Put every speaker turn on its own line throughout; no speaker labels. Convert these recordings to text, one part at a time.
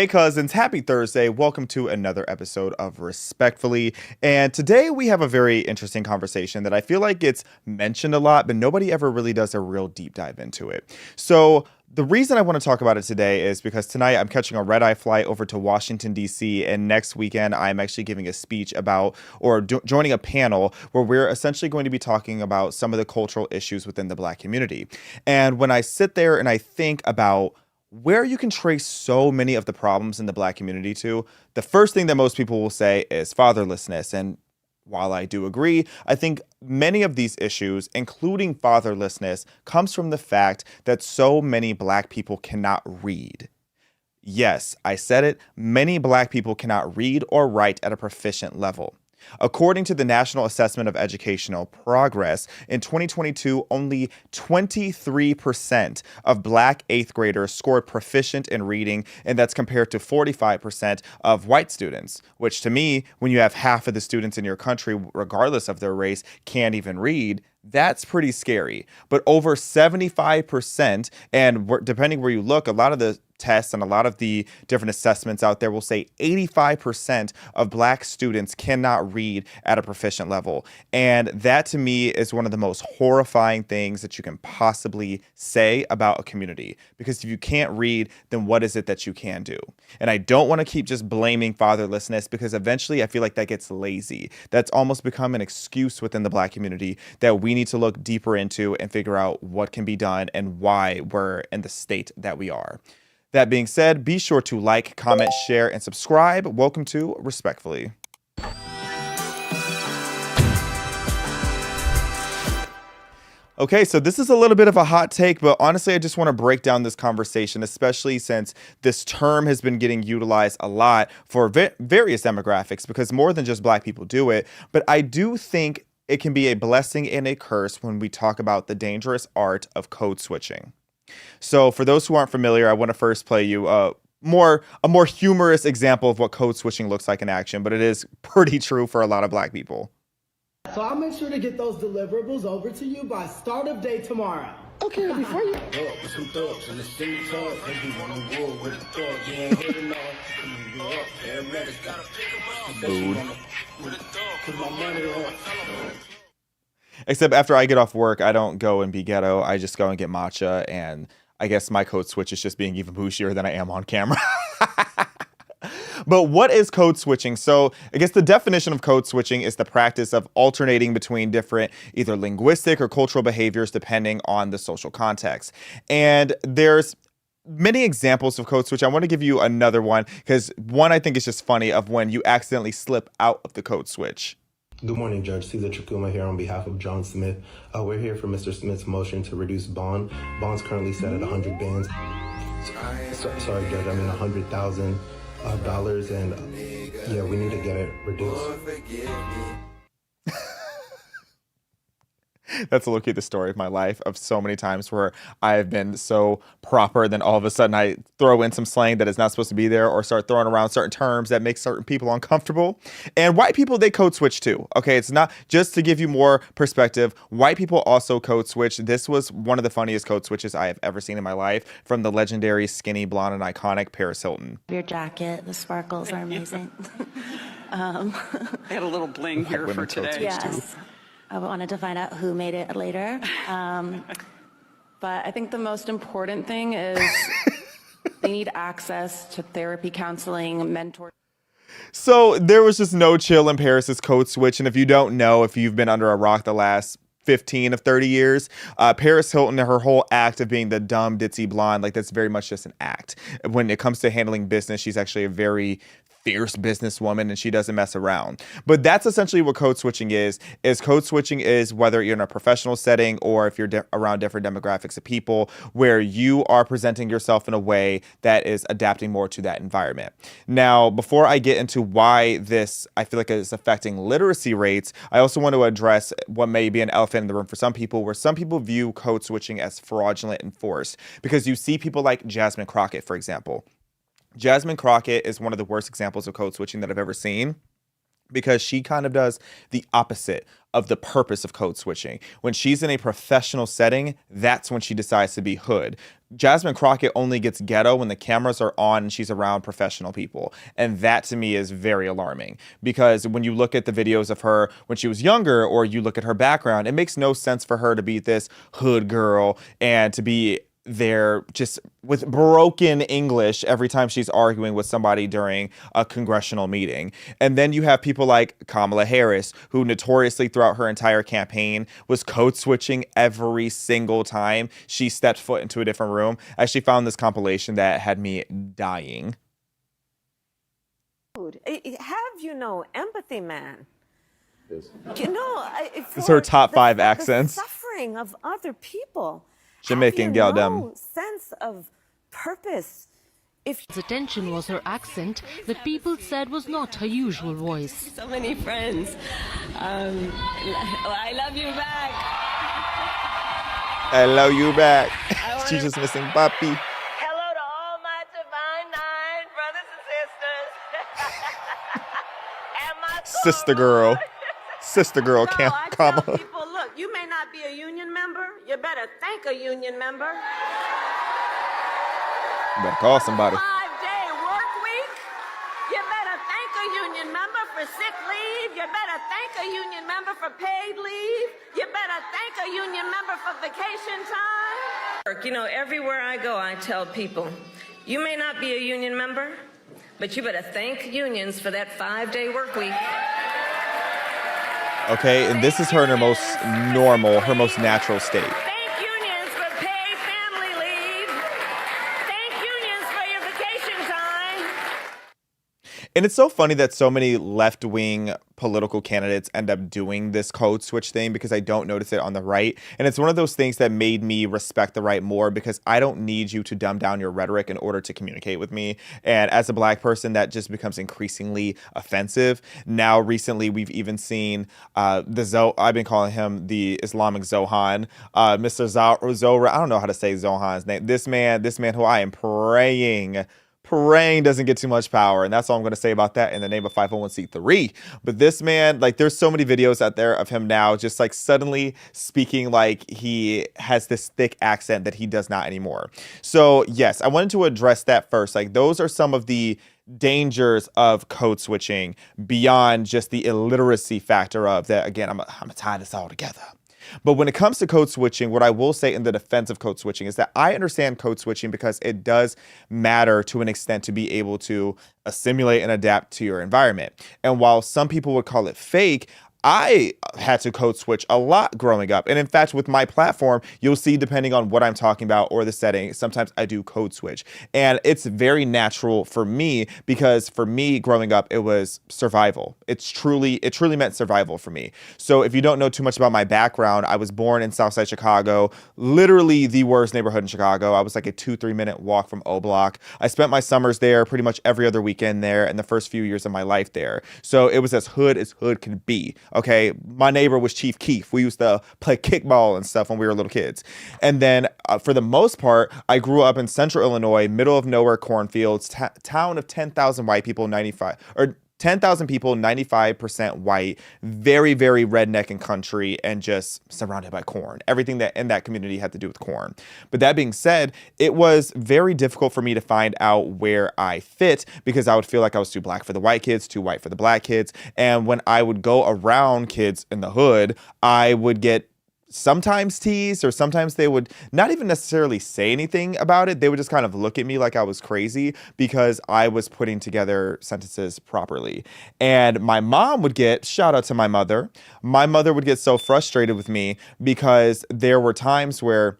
Hey cousins, happy Thursday. Welcome to another episode of Respectfully. And today we have a very interesting conversation that I feel like gets mentioned a lot, but nobody ever really does a real deep dive into it. So the reason I want to talk about it today is because tonight I'm catching a red-eye flight over to Washington, D.C., and next weekend I'm actually giving a speech about or joining a panel where we're essentially going to be talking about some of the cultural issues within the Black community. And when I sit there and I think about where you can trace so many of the problems in the Black community to, the first thing that most people will say is fatherlessness. And while I do agree, I think many of these issues, including fatherlessness, comes from the fact that so many Black people cannot read. Yes, I said it. Many Black people cannot read or write at a proficient level. According to the National Assessment of Educational Progress, in 2022, only 23% of Black eighth graders scored proficient in reading, and that's compared to 45% of white students, which to me, when you have half of the students in your country, regardless of their race, can't even read, that's pretty scary. But over 75%, and depending where you look, a lot of the tests and a lot of the different assessments out there will say 85% of Black students cannot read at a proficient level. And that to me is one of the most horrifying things that you can possibly say about a community. Because if you can't read, then what is it that you can do? And I don't want to keep just blaming fatherlessness, because eventually I feel like that gets lazy. That's almost become an excuse within the Black community that we need to look deeper into and figure out what can be done and why we're in the state that we are. That being said, be sure to like, comment, share, and subscribe. Welcome to Respectfully. Okay, so this is a little bit of a hot take, but honestly, I just want to break down this conversation, especially since this term has been getting utilized a lot for various demographics, because more than just Black people do it. But I do think it can be a blessing and a curse when we talk about the dangerous art of code switching. So for those who aren't familiar, I want to first play you a more humorous example of what code switching looks like in action, but it is pretty true for a lot of Black people.
So I'll make sure to get those deliverables over to you by start of day tomorrow. Okay, before you...
Except after I get off work, I don't go and be ghetto. I just go and get matcha, and I guess my code switch is just being even bougier than I am on camera. But what is code switching? So I guess the definition of code switching is the practice of alternating between different either linguistic or cultural behaviors depending on the social context. And there's many examples of code switch. I want to give you another one because one I think is just funny of when you accidentally slip out of the code switch.
Good morning, Judge. Cesar Chakuma here on behalf of John Smith. We're here for Mr. Smith's motion to reduce bond. Bond's currently set at 100 bands. Sorry, Judge, I mean $100,000, and yeah, we need to get it reduced.
That's a look at the story of my life of so many times where I've been so proper, then all of a sudden I throw in some slang that is not supposed to be there or start throwing around certain terms that make certain people uncomfortable. And white people, they code switch too. Okay, it's not just to give you more perspective. White people also code switch. This was one of the funniest code switches I have ever seen in my life from the legendary skinny, blonde, and iconic Paris Hilton.
Your jacket, the sparkles are amazing.
I had a little bling here for today.
Yes. I wanted to find out who made it later.
But I think the most important thing is they need access to therapy, counseling, mentor.
So there was just no chill in Paris's code switch. And if you don't know, if you've been under a rock the last 15 of 30 years, Paris Hilton, her whole act of being the dumb, ditzy blonde, like that's very much just an act. When it comes to handling business, she's actually a very fierce businesswoman and she doesn't mess around. But that's essentially what code switching is code switching is whether you're in a professional setting or if you're around different demographics of people where you are presenting yourself in a way that is adapting more to that environment. Now, before I get into why this, I feel like is affecting literacy rates, I also want to address what may be an elephant in the room for some people, where some people view code switching as fraudulent and forced because you see people like Jasmine Crockett, for example. Jasmine Crockett is one of the worst examples of code switching that I've ever seen. because she kind of does the opposite of the purpose of code switching. When she's in a professional setting, that's when she decides to be hood. Jasmine Crockett only gets ghetto when the cameras are on and she's around professional people. And that to me is very alarming, because when you look at the videos of her when she was younger, or you look at her background, it makes no sense for her to be this hood girl and to be there just with broken English every time she's arguing with somebody during a congressional meeting. And then you have people like Kamala Harris, who notoriously throughout her entire campaign was code switching every single time she stepped foot into a different room. I actually found this compilation that had me dying.
Have empathy, man.
Yes.
It's her top 5 accents.
The suffering of other people.
Jamaican gal them.
Sense of purpose.
If his attention was her accent that people said was not her usual voice.
So many friends. I love you back.
I love you back. She's just missing Papi.
Hello to all my divine 9 brothers and sisters. And my
Sister girl,
I tell
Kamala.
people, look, you may not be a union member. You better thank a union member.
You better call somebody.
5-day work week. You better thank a union member for sick leave. You better thank a union member for paid leave. You better thank a union member for vacation time. Everywhere I go, I tell people, you may not be a union member, but you better thank unions for that 5-day work week.
Okay, and this is her in her most normal, her most natural state.
Thank unions for paid family leave. Thank unions for your vacation time.
And it's so funny that so many left-wing political candidates end up doing this code switch thing, because I don't notice it on the right. And it's one of those things that made me respect the right more, because I don't need you to dumb down your rhetoric in order to communicate with me. And as a Black person, that just becomes increasingly offensive. Now, recently, we've even seen I've been calling him the Islamic Zohan, Mr. Zohra. I don't know how to say Zohan's name. This man who I am praying doesn't get too much power. And that's all I'm going to say about that in the name of 501c3. But this man, there's so many videos out there of him now just suddenly speaking like he has this thick accent that he does not anymore. So yes, I wanted to address that first. Those are some of the dangers of code switching beyond just the illiteracy factor of that. Again, I'm gonna tie this all together. But when it comes to code switching, what I will say in the defense of code switching is that I understand code switching because it does matter to an extent to be able to assimilate and adapt to your environment. And while some people would call it fake, I had to code switch a lot growing up. And in fact, with my platform, you'll see, depending on what I'm talking about or the setting, sometimes I do code switch. And it's very natural for me, because for me growing up, it was survival. It truly meant survival for me. So if you don't know too much about my background, I was born in Southside Chicago, literally the worst neighborhood in Chicago. I was a 2-3 minute walk from O Block. I spent my summers there, pretty much every other weekend there, and the first few years of my life there. So it was as hood could be. Okay, my neighbor was Chief Keef. We used to play kickball and stuff when we were little kids. And then for the most part, I grew up in central Illinois, middle of nowhere cornfields, town of 10,000 white people, 10,000 people, 95% white, very, very redneck and country, and just surrounded by corn. Everything that in that community had to do with corn. But that being said, it was very difficult for me to find out where I fit, because I would feel like I was too Black for the white kids, too white for the Black kids. And when I would go around kids in the hood, I would get sometimes teased, or sometimes they would not even necessarily say anything about it. They would just kind of look at me like I was crazy because I was putting together sentences properly. And my mom would shout out to my mother would get so frustrated with me, because there were times where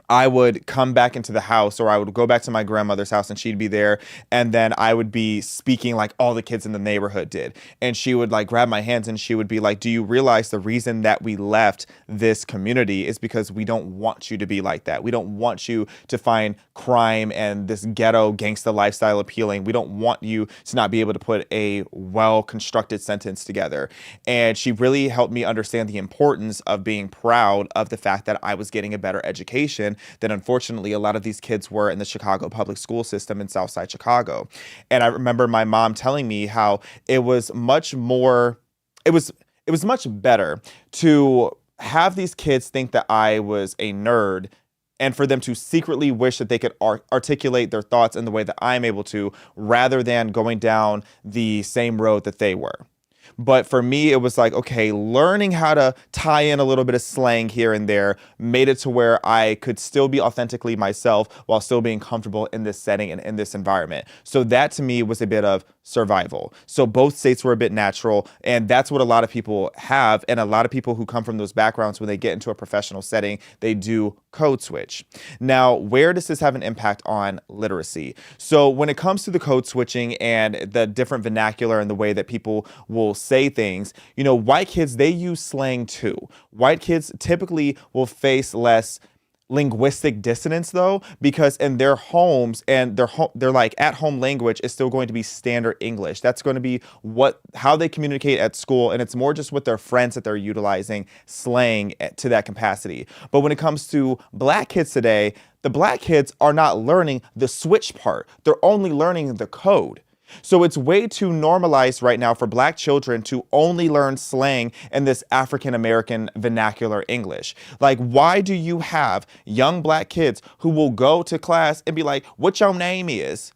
I would come back into the house, or I would go back to my grandmother's house and she'd be there. And then I would be speaking like all the kids in the neighborhood did. And she would grab my hands and she would be like, do you realize the reason that we left this community is because we don't want you to be like that. We don't want you to find crime and this ghetto gangsta lifestyle appealing. We don't want you to not be able to put a well-constructed sentence together. And she really helped me understand the importance of being proud of the fact that I was getting a better education, than unfortunately a lot of these kids were in the Chicago public school system in Southside Chicago. And I remember my mom telling me how it was much better to have these kids think that I was a nerd and for them to secretly wish that they could articulate their thoughts in the way that I'm able to, rather than going down the same road that they were. But for me, it was like, okay, learning how to tie in a little bit of slang here and there made it to where I could still be authentically myself while still being comfortable in this setting and in this environment. So that to me was a bit of survival. So both states were a bit natural, and that's what a lot of people have. And a lot of people who come from those backgrounds, when they get into a professional setting, they do code switch. Now, where does this have an impact on literacy? So when it comes to the code switching and the different vernacular and the way that people will say things, you know, white kids, they use slang too. White kids typically will face less linguistic dissonance though, because in their homes and their like at home language is still going to be standard English. That's going to be how they communicate at school, and it's more just with their friends that they're utilizing slang to that capacity. But when it comes to black kids today, the black kids are not learning the switch part. They're only learning the code. So it's way too normalized right now for black children to only learn slang and this African-American vernacular English. Like, why do you have young black kids who will go to class and be like, what your name is?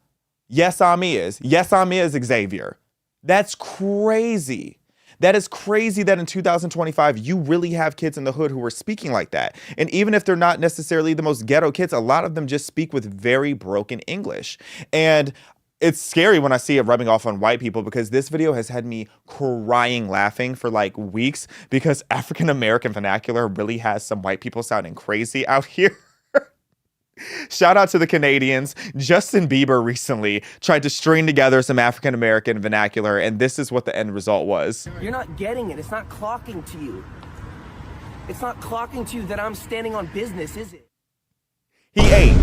Yes, I'm is. Yes, I'm is Xavier. That's crazy. That is crazy that in 2025, you really have kids in the hood who are speaking like that. And even if they're not necessarily the most ghetto kids, a lot of them just speak with very broken English. And it's scary when I see it rubbing off on white people, because this video has had me crying laughing for like weeks, because African-American vernacular really has some white people sounding crazy out here. Shout out to the Canadians. Justin Bieber recently tried to string together some African-American vernacular, and this is what the end result was.
You're not getting it. It's not clocking to you. It's not clocking to you that I'm standing on business, is it?
He ate.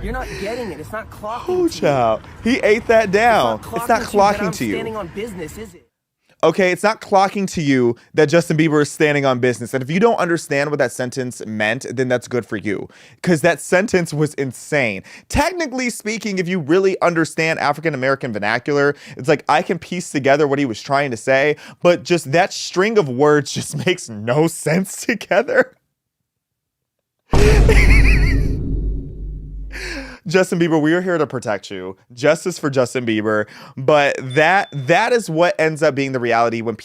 You're not getting it. It's not clocking
Oh,
to
child. He ate that down. It's not clocking to you.
Standing on business, is it?
Okay, it's not clocking to you that Justin Bieber is standing on business. And if you don't understand what that sentence meant, then that's good for you, because that sentence was insane. Technically speaking, if you really understand African-American vernacular, it's like I can piece together what he was trying to say, but just that string of words just makes no sense together. Justin Bieber, we are here to protect you. Justice for Justin Bieber. But that is what ends up being the reality when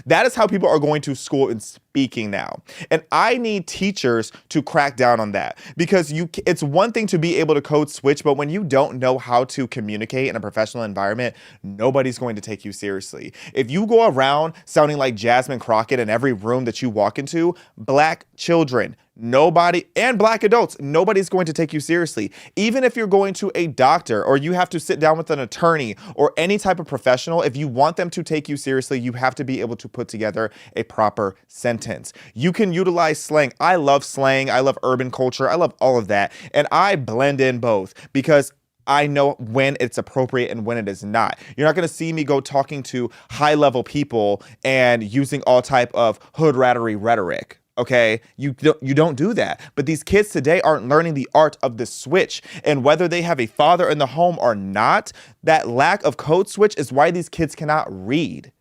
that is how people are going to school and speaking now. And I need teachers to crack down on that, because it's one thing to be able to code switch, but when you don't know how to communicate in a professional environment, nobody's going to take you seriously. If you go around sounding like Jasmine Crockett in every room that you walk into, black children, nobody, and black adults, nobody's going to take you seriously. Even if you're going to a doctor or you have to sit down with an attorney or any type of professional, if you want them to take you seriously, you have to be able to put together a proper sentence. You can utilize slang. I love slang. I love urban culture. I love all of that. And I blend in both because I know when it's appropriate and when it is not. You're not going to see me go talking to high-level people and using all type of hood rattery rhetoric. Okay, you don't do that. But these kids today aren't learning the art of the switch. And whether they have a father in the home or not, that lack of code switch is why these kids cannot read.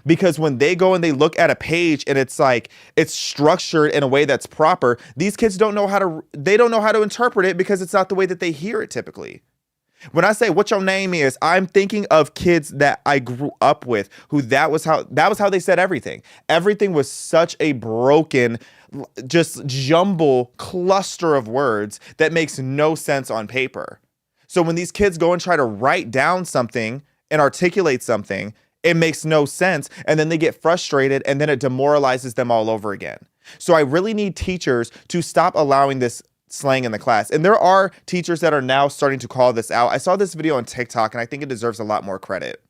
Because when they go and they look at a page and it's like it's structured in a way that's proper, these kids don't know how to interpret it, because it's not the way that they hear it typically. When I say what your name is, I'm thinking of kids that I grew up with who that was how they said everything. Everything was such a broken, just jumble cluster of words that makes no sense on paper. So when these kids go and try to write down something and articulate something, it makes no sense. And then they get frustrated, and then it demoralizes them all over again. So I really need teachers to stop allowing this slang in the class. And there are teachers that are now starting to call this out. I saw this video on TikTok, and I think it deserves a lot more credit.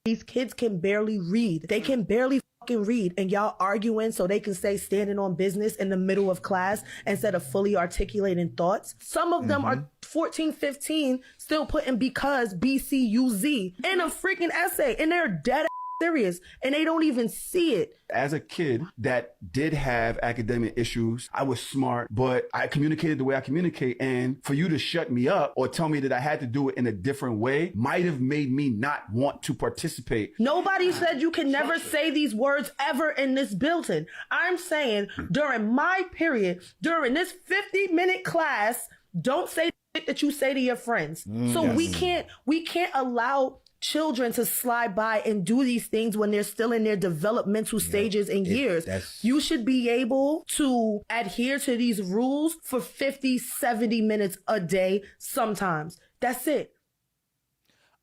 These kids can barely read. They can barely fucking read, and y'all arguing so they can say standing on business in the middle of class instead of fully articulating thoughts. Some of them are 14, 15, still putting because, BCUZ in a freaking essay, and they're dead serious and they don't even see it.
As a kid that did have academic issues, I was smart, but I communicated the way I communicate. And for you to shut me up or tell me that I had to do it in a different way might have made me not want to participate.
Nobody said you can never say these words ever in this building. I'm saying during my period, during this 50-minute class, don't say the shit that you say to your friends. So yes. we can't allow children to slide by and do these things when they're still in their developmental stages and years. You should be able to adhere to these rules for 50, 70 minutes a day sometimes. That's it.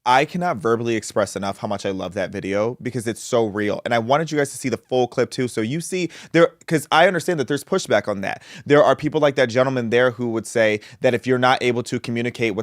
I cannot verbally express enough how much I love that video because it's so real. And I wanted you guys to see the full clip too. So you see there, because I understand that there's pushback on that. There are people like that gentleman there who would say that if you're not able to communicate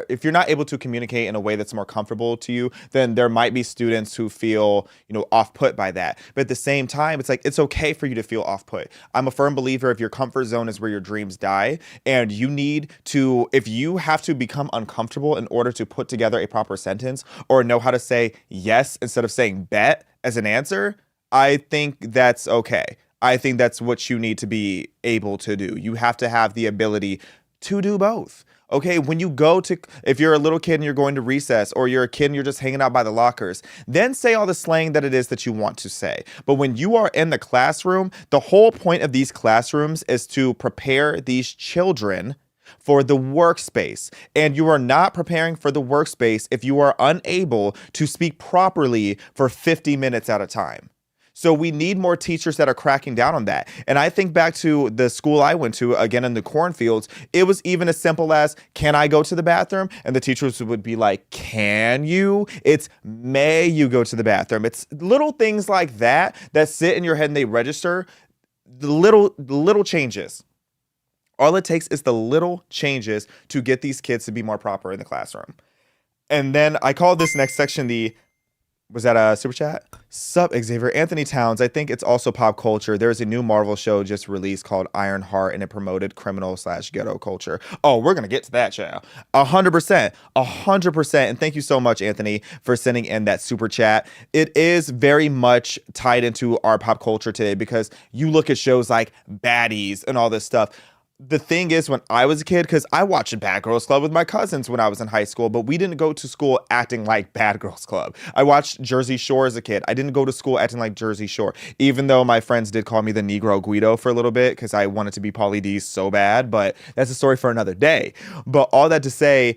if you're not able to communicate in a way that's more comfortable to you, then there might be students who feel, off put by that. But at the same time, it's like, it's okay for you to feel off put. I'm a firm believer if your comfort zone is where your dreams die, and you need to, if you have to become uncomfortable in order to put together a proper sentence or know how to say yes instead of saying bet as an answer, I think that's okay. I think that's what you need to be able to do. You have to have the ability to do both. Okay, when you go to, if you're a little kid and you're going to recess, or you're a kid and you're just hanging out by the lockers, then say all the slang that it is that you want to say. But when you are in the classroom, the whole point of these classrooms is to prepare these children for the workspace. And you are not preparing for the workspace if you are unable to speak properly for 50 minutes at a time. So we need more teachers that are cracking down on that. And I think back to the school I went to, again, in the cornfields, it was even as simple as, can I go to the bathroom? And the teachers would be like, can you? It's, may you go to the bathroom? It's little things like that that sit in your head and they register. The little changes. All it takes is the little changes to get these kids to be more proper in the classroom. And then I call this next section was that a super chat? Sup, Xavier. Anthony Towns, I think it's also pop culture. There's a new Marvel show just released called Iron Heart, and it promoted criminal/ghetto culture. Oh, we're going to get to that, child. 100%. 100%. And thank you so much, Anthony, for sending in that super chat. It is very much tied into our pop culture today because you look at shows like Baddies and all this stuff. The thing is, when I was a kid, because I watched Bad Girls Club with my cousins when I was in high school, but we didn't go to school acting like Bad Girls Club. I watched Jersey Shore as a kid. I didn't go to school acting like Jersey Shore, even though my friends did call me the Negro Guido for a little bit because I wanted to be Pauly D so bad, but that's a story for another day. But all that to say,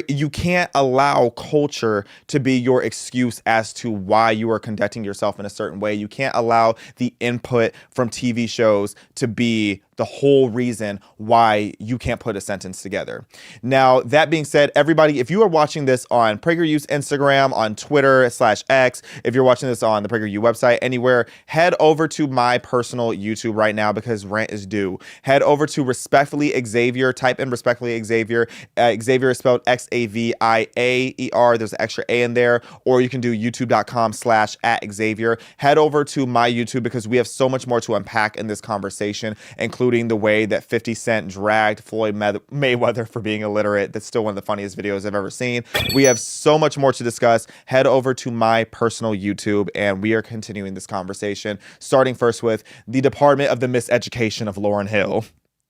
you can't allow culture to be your excuse as to why you are conducting yourself in a certain way. You can't allow the input from TV shows to be the whole reason why you can't put a sentence together. Now, that being said, everybody, if you are watching this on PragerU's Instagram, on Twitter/X, if you're watching this on the PragerU website, anywhere, head over to my personal YouTube right now because rent is due. Head over to Respectfully Xavier, type in Respectfully Xavier. Xavier is spelled Xaviaer. There's an extra A in there, or you can do youtube.com/@Xavier. Head over to my YouTube because we have so much more to unpack in this conversation, including the way that 50 Cent dragged Floyd Mayweather for being illiterate. That's still one of the funniest videos I've ever seen. We have so much more to discuss. Head over to my personal YouTube, and we are continuing this conversation, starting first with the Department of the Miseducation of Lauryn Hill.